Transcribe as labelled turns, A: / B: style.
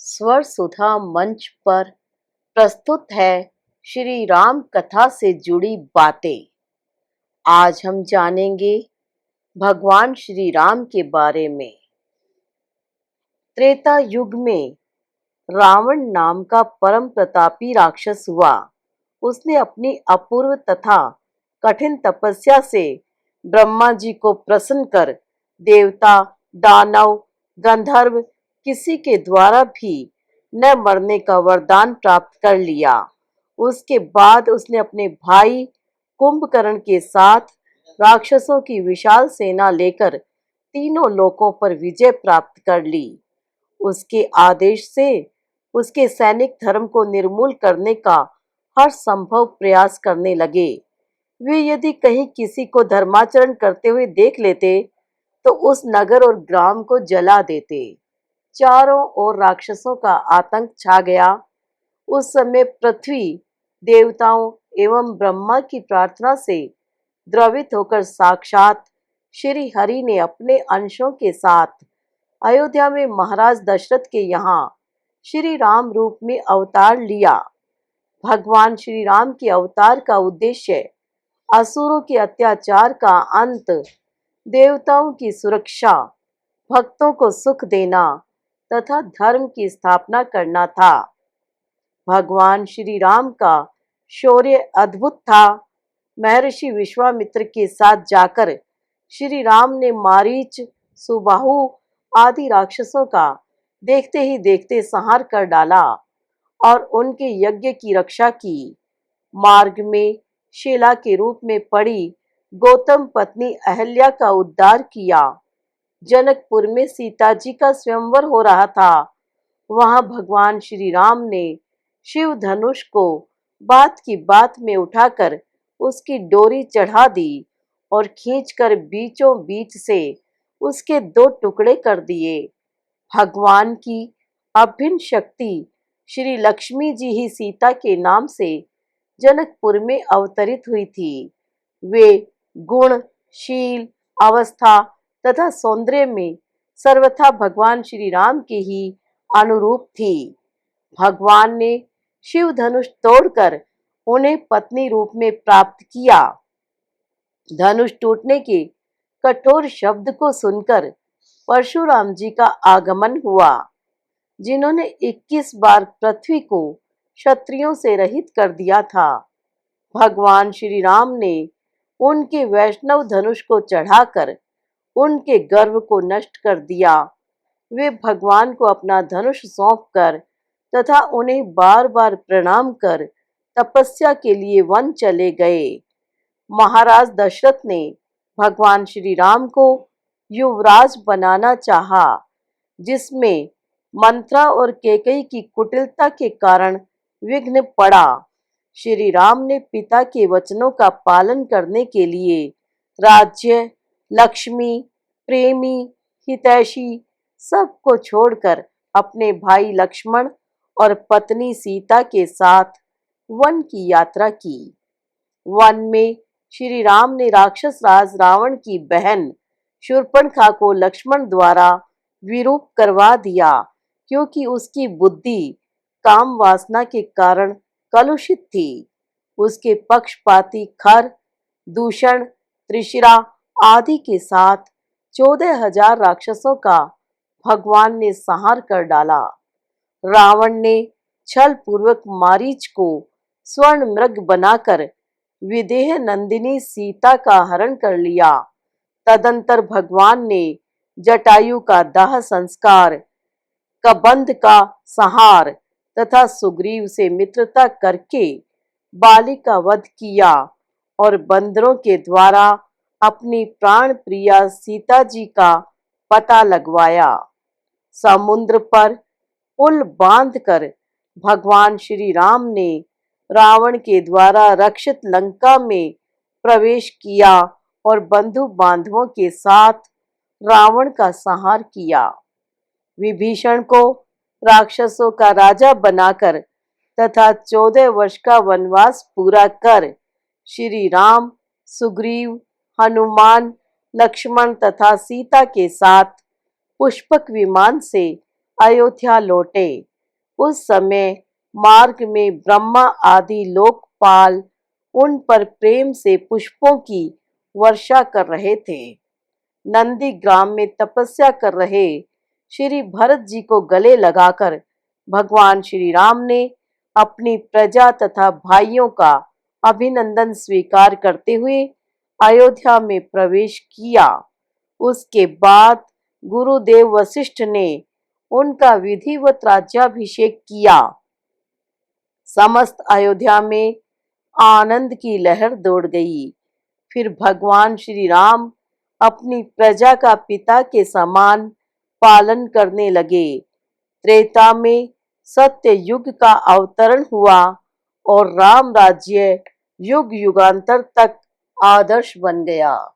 A: स्वर सुधा मंच पर प्रस्तुत है श्री राम कथा से जुड़ी बातें। आज हम जानेंगे भगवान श्री राम के बारे में। त्रेता युग में रावण नाम का परम प्रतापी राक्षस हुआ। उसने अपनी अपूर्व तथा कठिन तपस्या से ब्रह्मा जी को प्रसन्न कर देवता, दानव, गंधर्व किसी के द्वारा भी न मरने का वरदान प्राप्त कर लिया। उसके बाद उसने अपने भाई कुंभकर्ण के साथ राक्षसों की विशाल सेना लेकर तीनों लोकों पर विजय प्राप्त कर ली। उसके आदेश से उसके सैनिक धर्म को निर्मूल करने का हर संभव प्रयास करने लगे। वे यदि कहीं किसी को धर्माचरण करते हुए देख लेते तो उस नगर और ग्राम को जला देते। चारों ओर राक्षसों का आतंक छा गया। उस समय पृथ्वी देवताओं एवं ब्रह्मा की प्रार्थना से द्रवित होकर साक्षात श्री हरि ने अपने अंशों के साथ अयोध्या में महाराज दशरथ के यहाँ श्री राम रूप में अवतार लिया। भगवान श्री राम के अवतार का उद्देश्य असुरों के अत्याचार का अंत, देवताओं की सुरक्षा, भक्तों को सुख देना तथा धर्म की स्थापना करना था। भगवान श्री राम का शौर्य अद्भुत था। महर्षि विश्वामित्र के साथ जाकर श्री राम ने मारीच, सुबाहु आदि राक्षसों का देखते ही देखते संहार कर डाला और उनके यज्ञ की रक्षा की। मार्ग में शिला के रूप में पड़ी गौतम पत्नी अहल्या का उद्धार किया। जनकपुर में सीता जी का स्वयंवर हो रहा था। वहां भगवान श्री राम ने शिव धनुष को बात की बात में उठाकर उसकी डोरी चढ़ा दी और खींचकर बीचों बीच से उसके दो टुकड़े कर दिए। भगवान की अभिन्न शक्ति श्री लक्ष्मी जी ही सीता के नाम से जनकपुर में अवतरित हुई थी। वे गुण, शील, अवस्था तथा सौंदर्य में सर्वथा भगवान श्री राम के ही अनुरूप थी। भगवान ने शिव धनुष तोड़कर उन्हें पत्नी रूप में प्राप्त किया। धनुष टूटने के कठोर शब्द को सुनकर परशुराम जी का आगमन हुआ, जिन्होंने 21 बार पृथ्वी को क्षत्रियों से रहित कर दिया था। भगवान श्री राम ने उनके वैष्णव धनुष को चढ़ाकर उनके गर्व को नष्ट कर दिया। वे भगवान को अपना धनुष सौंपकर तथा उन्हें बार बार प्रणाम कर तपस्या के लिए वन चले गए। महाराज दशरथ ने भगवान श्री राम को युवराज बनाना चाहा, जिसमें मंत्रा और केकई की कुटिलता के कारण विघ्न पड़ा। श्री राम ने पिता के वचनों का पालन करने के लिए राज्य, लक्ष्मी, प्रेमी, हितैषी सबको छोड़कर अपने भाई लक्ष्मण और पत्नी सीता के साथ वन की यात्रा की। वन में श्री राम ने राक्षस राज रावण की बहन शूर्पणखा को लक्ष्मण द्वारा विरूप करवा दिया, क्योंकि उसकी बुद्धि काम वासना के कारण कलुषित थी। उसके पक्षपाती खर, दूषण, त्रिशिरा आदि के साथ 14,000 राक्षसों का भगवान ने संहार कर डाला। रावण ने छल पूर्वक मारीच को स्वर्ण मृग बनाकर विदेह नंदिनी सीता का हरण कर लिया। तदंतर भगवान ने जटायु का दाह संस्कार, कबंध का संहार तथा सुग्रीव से मित्रता करके बाली का वध किया और बंदरों के द्वारा अपनी प्राण प्रिया सीता जी का पता लगवाया। समुद्र पर पुल बांधकर भगवान श्री राम ने रावण के द्वारा रक्षित लंका में प्रवेश किया और बंधु बांधवों के साथ रावण का संहार किया। विभीषण को राक्षसों का राजा बनाकर तथा 14 वर्ष का वनवास पूरा कर श्री राम, सुग्रीव, हनुमान, लक्ष्मण तथा सीता के साथ पुष्पक विमान से अयोध्या लौटे। उस समय मार्ग में ब्रह्मा आदि लोकपाल उन पर प्रेम से पुष्पों की वर्षा कर रहे थे। नंदीग्राम में तपस्या कर रहे श्री भरत जी को गले लगाकर भगवान श्री राम ने अपनी प्रजा तथा भाइयों का अभिनंदन स्वीकार करते हुए अयोध्या में प्रवेश किया। उसके बाद गुरुदेव वशिष्ठ ने उनका विधिवत राज्याभिषेक किया। समस्त अयोध्या में आनंद की लहर दौड़ गई। फिर भगवान श्री राम अपनी प्रजा का पिता के समान पालन करने लगे। त्रेता में सत्य युग का अवतरण हुआ और राम राज्य युग युगांतर तक आदर्श बन गया।